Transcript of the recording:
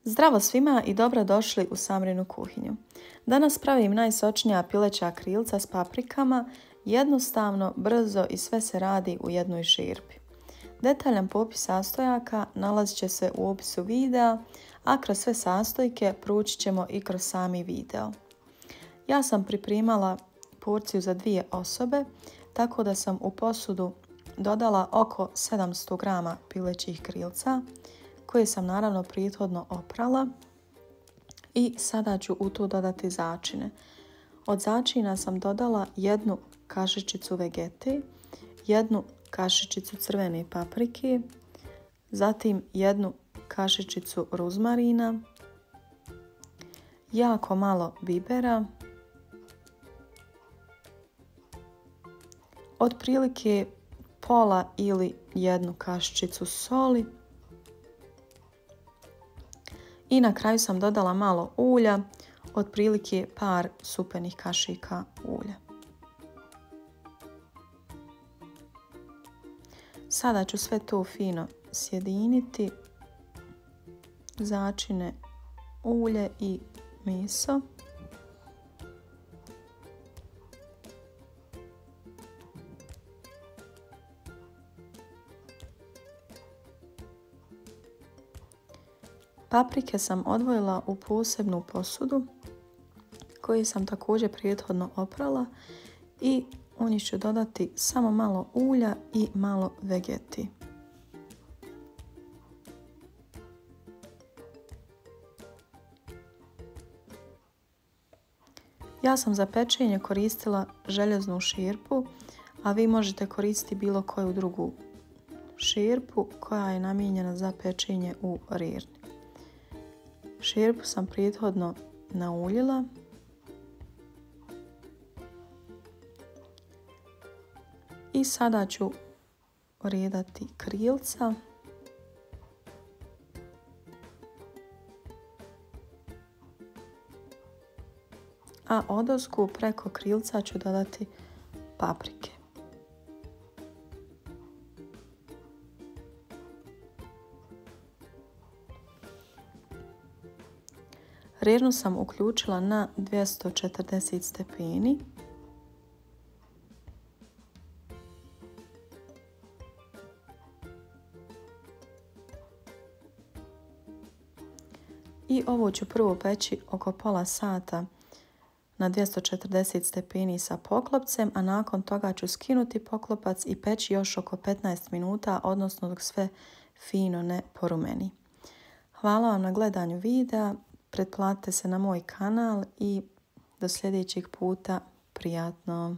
Zdravo svima i dobrodošli u Samrinu kuhinju. Danas pravim najsočnija pileća krilca s paprikama, jednostavno, brzo i sve se radi u jednoj širpi. Detaljan popis sastojaka nalazit će se u opisu videa, a kroz sve sastojke proučit ćemo i kroz sami video. Ja sam pripremala porciju za 2 osobe, tako da sam u posudu dodala oko 700 g pilećih krilca, koje sam naravno prethodno oprala i sada ću u to dodati začine. Od začina sam dodala 1 kašičicu vegete, 1 kašičicu crvene paprike, zatim 1 kašičicu ruzmarina, jako malo bibera, otprilike pola ili 1 kašičicu soli i na kraju sam dodala malo ulja, otprilike par supenih kašika ulja. Sada ću sve to fino sjediniti, začine, ulje i meso. Paprike sam odvojila u posebnu posudu koju sam također prethodno oprala i u nju ću dodati samo malo ulja i malo vegeti. Ja sam za pečenje koristila željeznu širpu, a vi možete koristiti bilo koju drugu širpu koja je namijenjena za pečenje u rirni. Širpu sam prethodno nauljila i sada ću redati krilca. A odozgo preko krilca ću dodati paprike. Rirnu sam uključila na 240 stepeni. I ovo ću prvo peći oko pola sata na 240 stepeni sa poklopcem, a nakon toga ću skinuti poklopac i peći još oko 15 minuta, odnosno dok sve fino ne porumeni. Hvala vam na gledanju videa, pretplatite se na moj kanal i do sljedećeg puta, prijatno!